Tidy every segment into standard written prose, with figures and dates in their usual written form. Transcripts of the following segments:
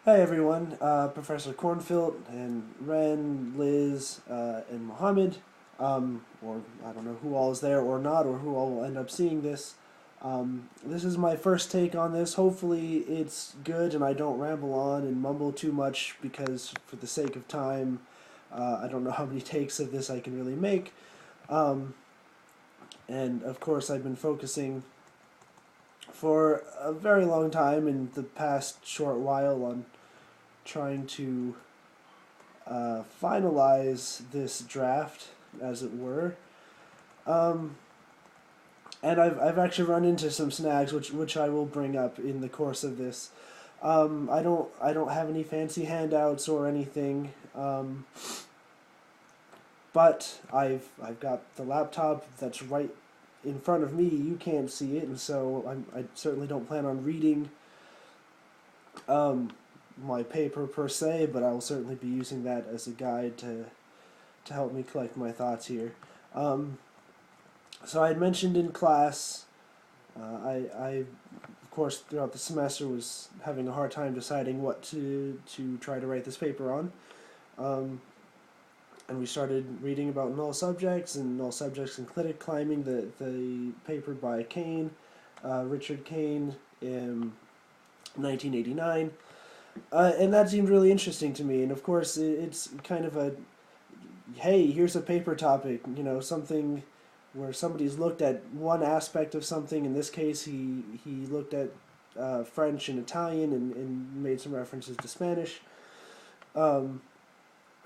Hey everyone, Professor Cornfield and Ren, Liz, and Mohammed, or I don't know who all is there or not, or who all will end up seeing this. This is my first take on this. Hopefully, it's good and I don't ramble on and mumble too much because, for the sake of time, I don't know how many takes of this I can really make. Um, and of course, I've been focusing for a very long time in the past short while on trying to finalize this draft, as it were. Um, and I've actually run into some snags, which I will bring up in the course of this. I don't have any fancy handouts or anything, but I've got the laptop that's right in front of me. You can't see it, and so I certainly don't plan on reading um, my paper per se, but I will certainly be using that as a guide to help me collect my thoughts here. Um, so I had mentioned in class, I of course throughout the semester was having a hard time deciding what to try to write this paper on, um, and we started reading about null subjects and clitic climbing, the paper by Kane, Richard Kane in 1989. And that seemed really interesting to me. And of course, it's kind of a hey, here's a paper topic, something where somebody's looked at one aspect of something. In this case, he looked at French and Italian and made some references to Spanish. Um,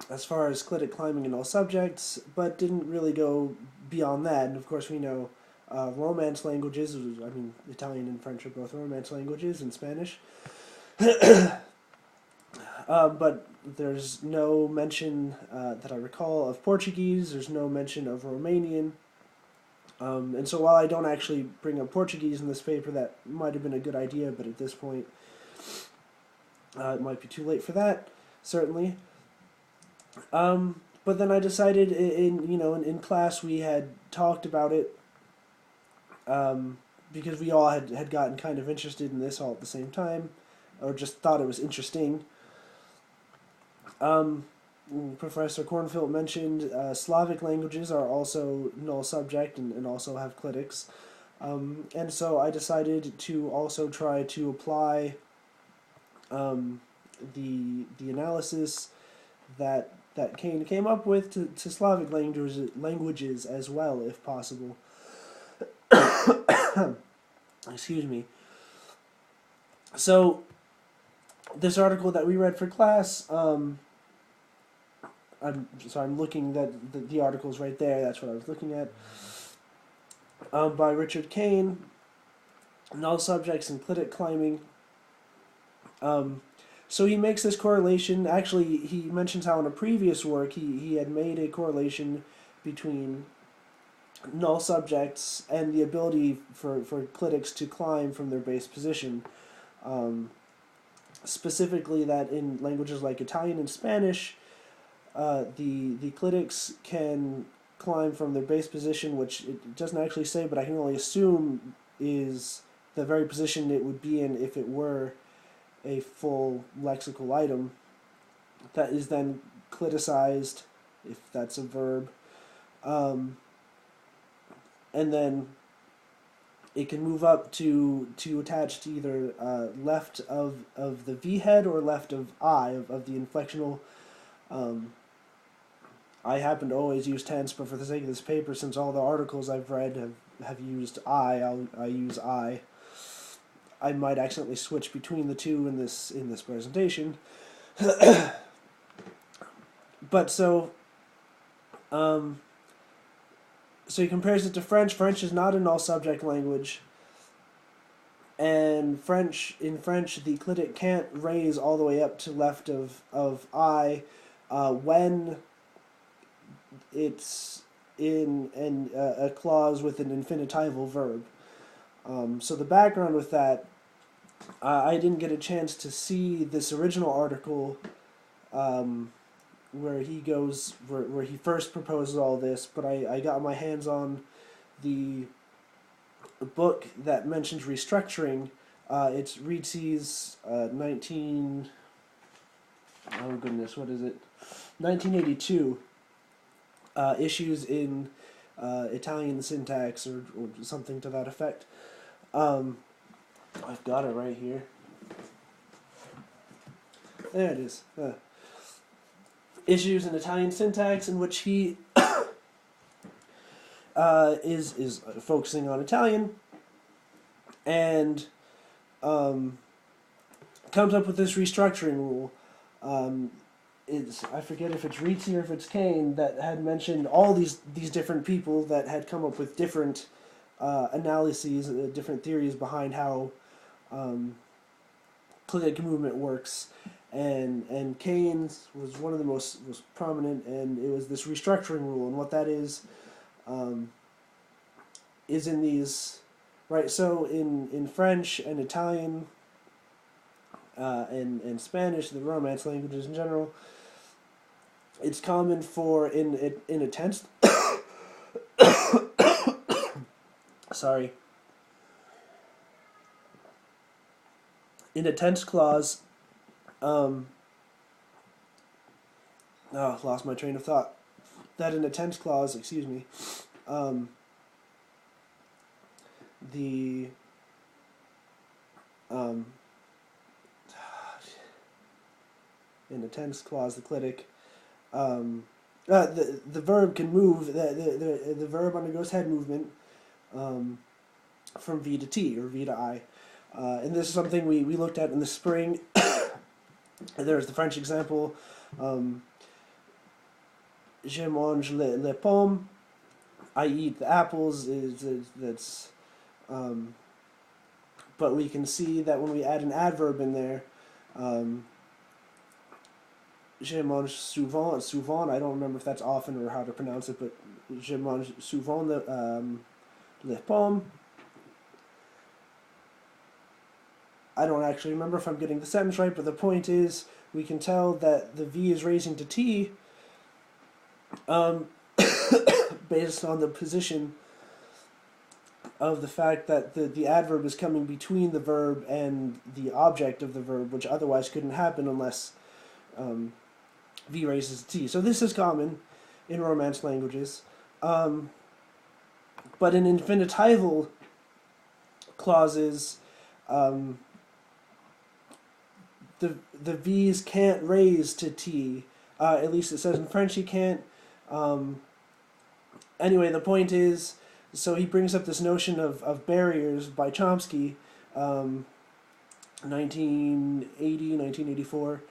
as far as clitic climbing and all subjects, but didn't really go beyond that. And of course, we know Romance languages. I mean, Italian and French are both Romance languages, and Spanish. But there's no mention that I recall of Portuguese. There's no mention of Romanian. And so while I don't actually bring up Portuguese in this paper, that might have been a good idea, but at this point, it might be too late for that, certainly. But then I decided in class we had talked about it because we all had gotten kind of interested in this all at the same time, or just thought it was interesting. Um, Professor Cornfield mentioned Slavic languages are also null subject and also have clitics. And so I decided to also try to apply um, the analysis that Kane came up with to Slavic languages as well, if possible. Excuse me. So this article that we read for class, I'm looking that the article's right there. That's what I was looking at. By Richard Kane, null subjects and clitic climbing. So he makes this correlation. Actually, he mentions how in a previous work he had made a correlation between null subjects and the ability for clitics to climb from their base position. Specifically, that in languages like Italian and Spanish, the clitics can climb from their base position, which it doesn't actually say, but I can only assume is the very position it would be in if it were a full lexical item. That is then cliticized, if that's a verb, um, and then it can move up to attach to either left of the V head or left of I, of the inflectional. I happen to always use tense, but for the sake of this paper, since all the articles I've read have used I use I. I might accidentally switch between the two in this presentation. But um, so he compares it to French. French is not a null subject language, and in French, the clitic can't raise all the way up to left of I when it's in a clause with an infinitival verb. So the background with that, I didn't get a chance to see this original article where he first proposes all this, but I got my hands on the book that mentions restructuring. It's Rietz's 19 oh goodness, what is it? 1982, Issues in Italian Syntax, or something to that effect. I've got it right here. There it is. Issues in Italian Syntax, in which he is focusing on Italian, and comes up with this restructuring rule. I forget if it's Rizzi or if it's Kane that had mentioned all these different people that had come up with different analyses, different theories behind how clitic movement works, and Keynes was one of the most prominent, and it was this restructuring rule, and what that is in these, right? So in French and Italian and Spanish, the Romance languages in general, it's common for in a tense sorry, in a tense clause, lost my train of thought. That in a tense clause, excuse me, the in a tense clause, the clitic, the verb can move. The verb undergoes head movement from V to T, or V to I. And this is something we looked at in the spring. There's the French example, je mange les pommes, I eat the apples, but we can see that when we add an adverb in there, je mange souvent, I don't remember if that's often or how to pronounce it, but je mange souvent les pommes. I don't actually remember if I'm getting the sentence right, but the point is, we can tell that the V is raising to T based on the position of the fact that the adverb is coming between the verb and the object of the verb, which otherwise couldn't happen unless V raises to T. So this is common in Romance languages. But in infinitival clauses, the V's can't raise to T. At least it says in French he can't. Anyway, the point is, so he brings up this notion of barriers by Chomsky, 1980, 1984.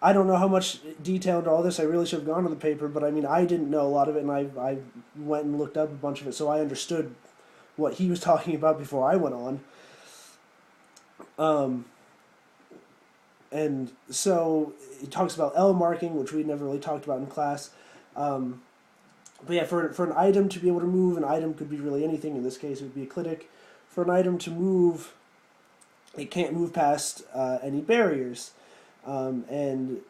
I don't know how much detail into all this. I really should have gone to the paper, but I mean, I didn't know a lot of it, and I went and looked up a bunch of it, so I understood what he was talking about before I went on. And so he talks about L marking, which we never really talked about in class. But yeah, for an item to be able to move, an item could be really anything. In this case, it would be a clitic. For an item to move, it can't move past any barriers. And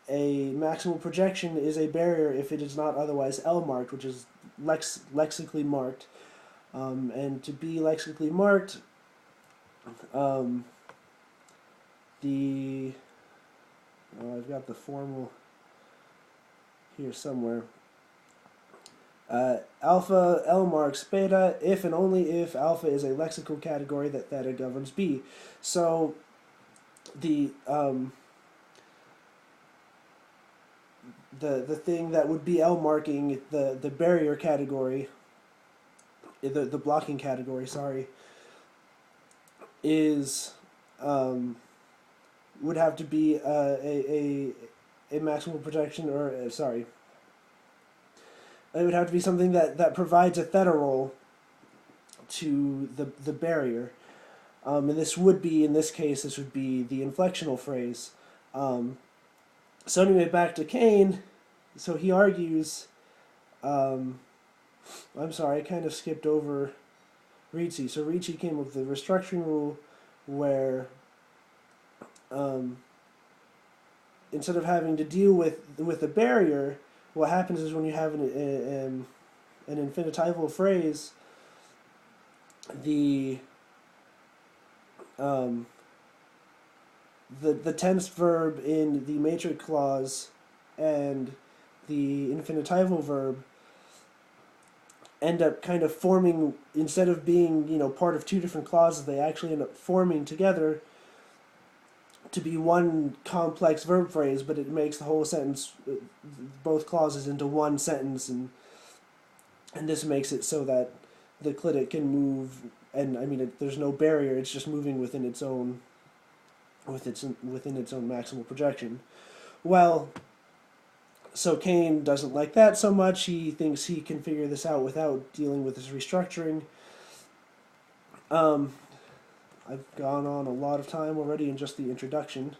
a maximal projection is a barrier if it is not otherwise L marked, which is lexically marked. And to be lexically marked, I've got the formal here somewhere. Alpha L marks beta if and only if alpha is a lexical category that theta governs B. So the thing that would be L marking the barrier category, the blocking category, sorry, is would have to be a maximal projection, or sorry. It would have to be something that provides a theta role to the barrier. And this would be, in this case, this would be the inflectional phrase. So anyway, back to Kane. So he argues, I'm sorry, I kind of skipped over Rizzi. So Rizzi came up with the restructuring rule where instead of having to deal with the barrier, what happens is when you have an infinitival phrase, the the tense verb in the matrix clause and the infinitival verb end up kind of forming, instead of being, part of two different clauses, they actually end up forming together to be one complex verb phrase, but it makes the whole sentence, both clauses, into one sentence, and this makes it so that the clitic can move, and I mean, there's no barrier, it's just moving within its own maximal projection. Well, so Kane doesn't like that so much. He thinks he can figure this out without dealing with this restructuring. I've gone on a lot of time already in just the introduction.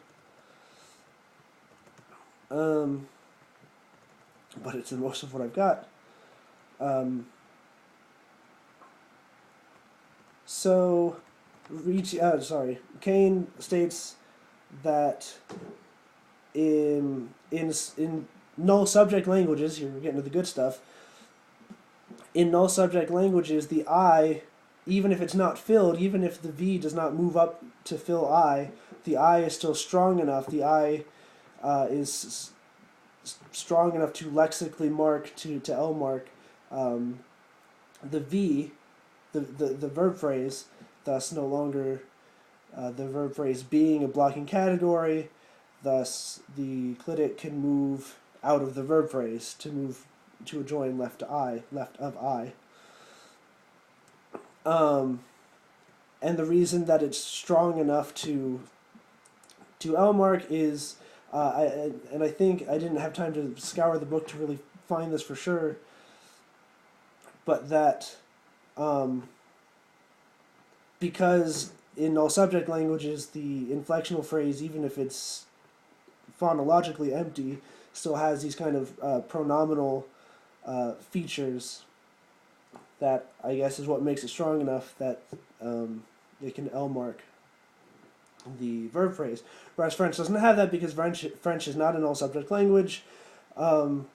But it's most of what I've got. Kane states that in null subject languages, you're getting to the good stuff. In null subject languages, the I, even if it's not filled, even if the V does not move up to fill I, the I is still strong enough. The I is strong enough to lexically mark, to L mark the V, the verb phrase, thus no longer the verb phrase being a blocking category. Thus, the clitic can move out of the verb phrase to move to a join left of I. And the reason that it's strong enough to L mark is, I think I didn't have time to scour the book to really find this for sure, but that because in all subject languages the inflectional phrase, even if it's phonologically empty, still has these kind of pronominal features that I guess is what makes it strong enough that they can L mark the verb phrase. Whereas French doesn't have that because French is not an all subject language, and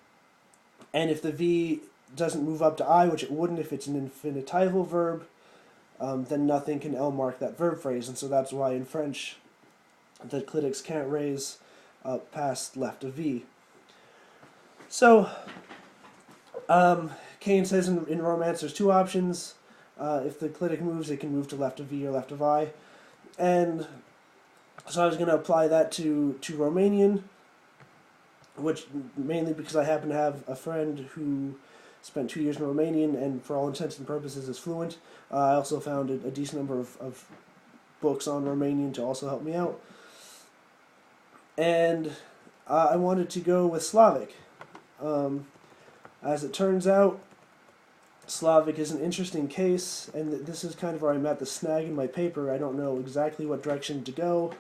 if the V doesn't move up to I, which it wouldn't if it's an infinitival verb, then nothing can L mark that verb phrase, and so that's why in French the clitics can't raise past left of V. So Kane says in Romance there's two options. If the clitic moves, it can move to left of V or left of I. And so I was going to apply that to Romanian, which mainly because I happen to have a friend who spent 2 years in Romanian and for all intents and purposes is fluent. I also found a decent number of books on Romanian to also help me out. And I wanted to go with Slavic. As it turns out, Slavic is an interesting case, and this is kind of where I'm at the snag in my paper. I don't know exactly what direction to go.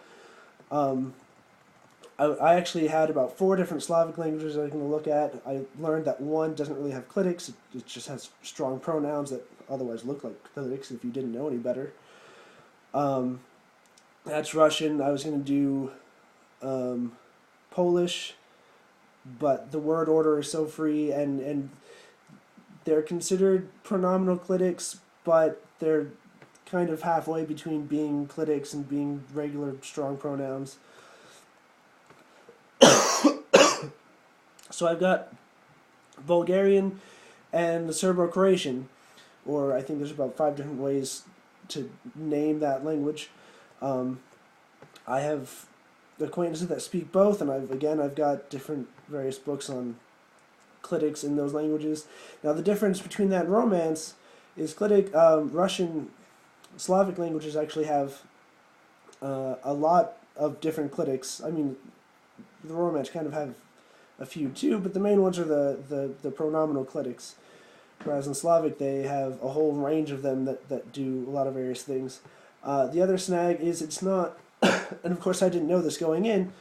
I actually had about 4 different Slavic languages I was going to look at. I learned that one doesn't really have clitics. It just has strong pronouns that otherwise look like clitics if you didn't know any better. That's Russian. I was going to do Polish, but the word order is so free, and they're considered pronominal clitics, but they're kind of halfway between being clitics and being regular strong pronouns. So I've got Bulgarian and the Serbo-Croatian, or I think there's about 5 different ways to name that language. I have acquaintances that speak both, and I've got various books on clitics in those languages. Now the difference between that and Romance is Russian, Slavic languages actually have a lot of different clitics. I mean, the Romance kind of have a few too, but the main ones are the pronominal clitics. Whereas in Slavic they have a whole range of them that do a lot of various things. The other snag is it's not, and of course I didn't know this going in,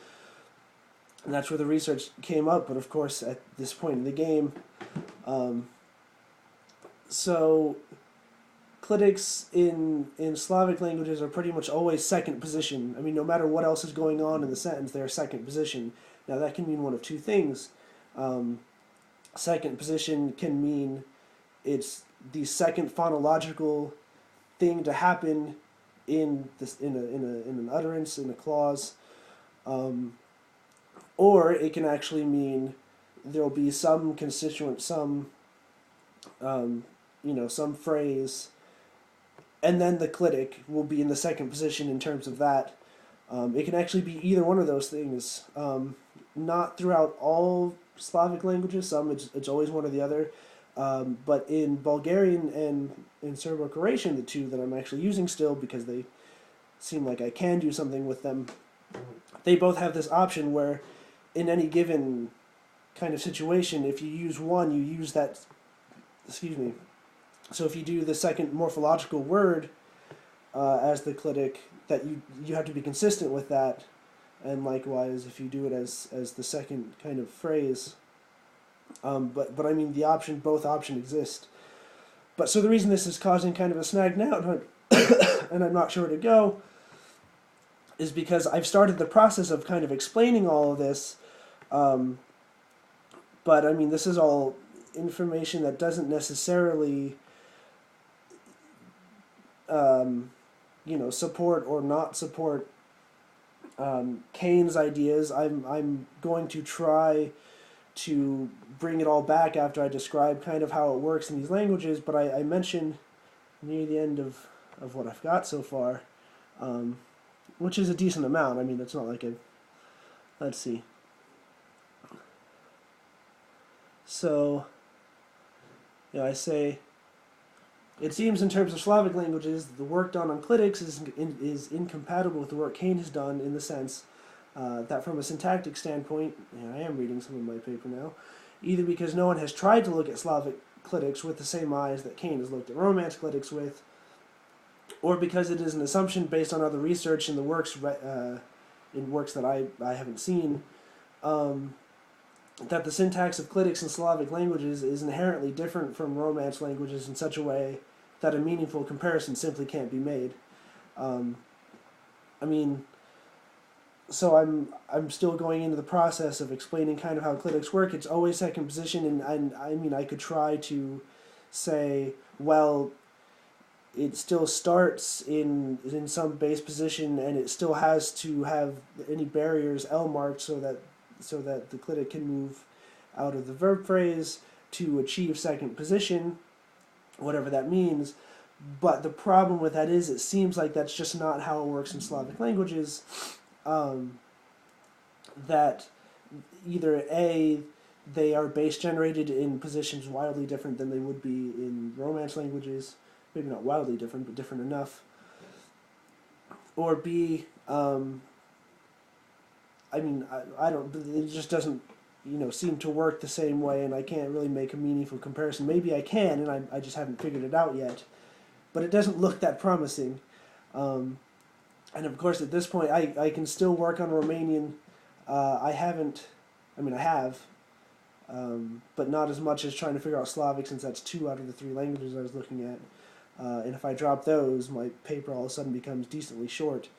and that's where the research came up, but of course at this point in the game, so clitics in Slavic languages are pretty much always second position. I mean, no matter what else is going on in the sentence, they're second position. Now that can mean one of two things. Second position can mean it's the second phonological thing to happen in an utterance, in a clause, Or it can actually mean there'll be some constituent, some phrase, and then the clitic will be in the second position in terms of that. It can actually be either one of those things. Not throughout all Slavic languages. Some it's always one or the other. But in Bulgarian and in Serbo-Croatian, the two that I'm actually using still because they seem like I can do something with them, they both have this option where in any given kind of situation, if you use one, you use that, excuse me, so if you do the second morphological word as the clitic, that you have to be consistent with that, and likewise if you do it as the second kind of phrase. But I mean both options exist. But so the reason this is causing kind of a snag now, and I'm not sure where to go, is because I've started the process of kind of explaining all of this. But I mean, this is all information that doesn't necessarily, support or not support Kane's ideas. I'm going to try to bring it all back after I describe kind of how it works in these languages. But I mentioned near the end of what I've got so far, which is a decent amount. I mean, it's not like let's see. So, I say, it seems in terms of Slavic languages, the work done on clitics is incompatible with the work Kane has done in the sense that from a syntactic standpoint, and I am reading some of my paper now, either because no one has tried to look at Slavic clitics with the same eyes that Kane has looked at Romance clitics with, or because it is an assumption based on other research in the works that I haven't seen, that the syntax of clitics in Slavic languages is inherently different from Romance languages in such a way that a meaningful comparison simply can't be made. So I'm still going into the process of explaining kind of how clitics work. It's always second position, and I mean I could try to say, well, it still starts in some base position, and it still has to have any barriers L marked so that the clitic can move out of the verb phrase to achieve second position, whatever that means. But the problem with that is it seems like that's just not how it works in Slavic languages. That either A, they are base generated in positions wildly different than they would be in Romance languages, maybe not wildly different, but different enough. Or B, I don't. It just doesn't, seem to work the same way, and I can't really make a meaningful comparison. Maybe I can, and I just haven't figured it out yet. But it doesn't look that promising. And of course, at this point, I can still work on Romanian. I haven't. I have, but not as much as trying to figure out Slavic, since that's 2 out of the 3 languages I was looking at. And if I drop those, my paper all of a sudden becomes decently short.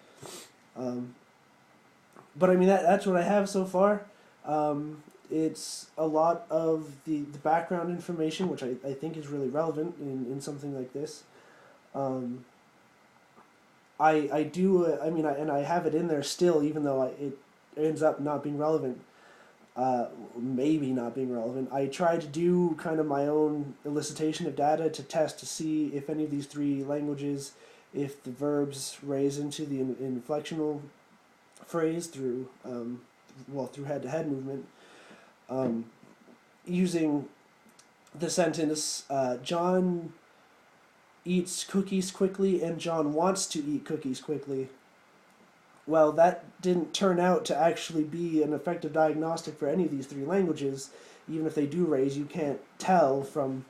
But I mean, that's what I have so far. It's a lot of the background information, which I think is really relevant in something like this. I do, and I have it in there still, even though it ends up not being relevant. Maybe not being relevant. I try to do kind of my own elicitation of data to test to see if any of these 3 languages, if the verbs raise into the inflectional phrase through head-to-head movement, using the sentence, John eats cookies quickly and John wants to eat cookies quickly. Well, that didn't turn out to actually be an effective diagnostic for any of these 3 languages. Even if they do raise, you can't tell from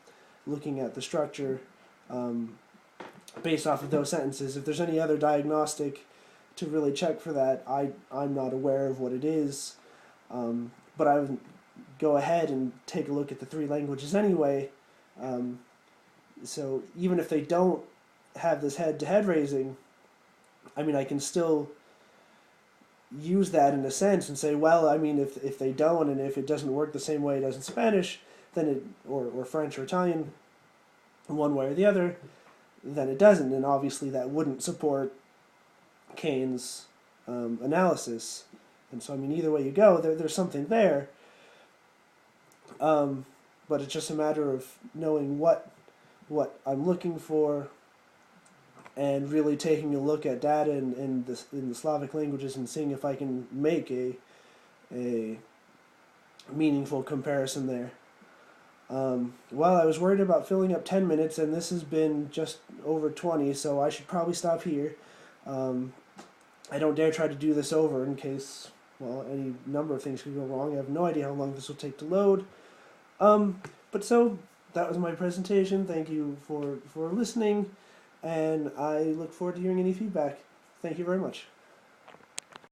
looking at the structure based off of those sentences. If there's any other diagnostic to really check for that, I'm not aware of what it is. But I would go ahead and take a look at the 3 languages anyway. So even if they don't have this head-to-head raising, I can still use that in a sense and say, well, if they don't, and if it doesn't work the same way it does in Spanish, then or French or Italian, one way or the other, then it doesn't, and obviously that wouldn't support Kane's analysis. And so, I mean, either way you go, there's something there. But it's just a matter of knowing what I'm looking for, and really taking a look at data in the Slavic languages and seeing if I can make a meaningful comparison there. Well, I was worried about filling up 10 minutes, and this has been just over 20, so I should probably stop here. I don't dare try to do this over in case, well, any number of things could go wrong. I have no idea how long this will take to load. But so, that was my presentation. Thank you for listening, and I look forward to hearing any feedback. Thank you very much.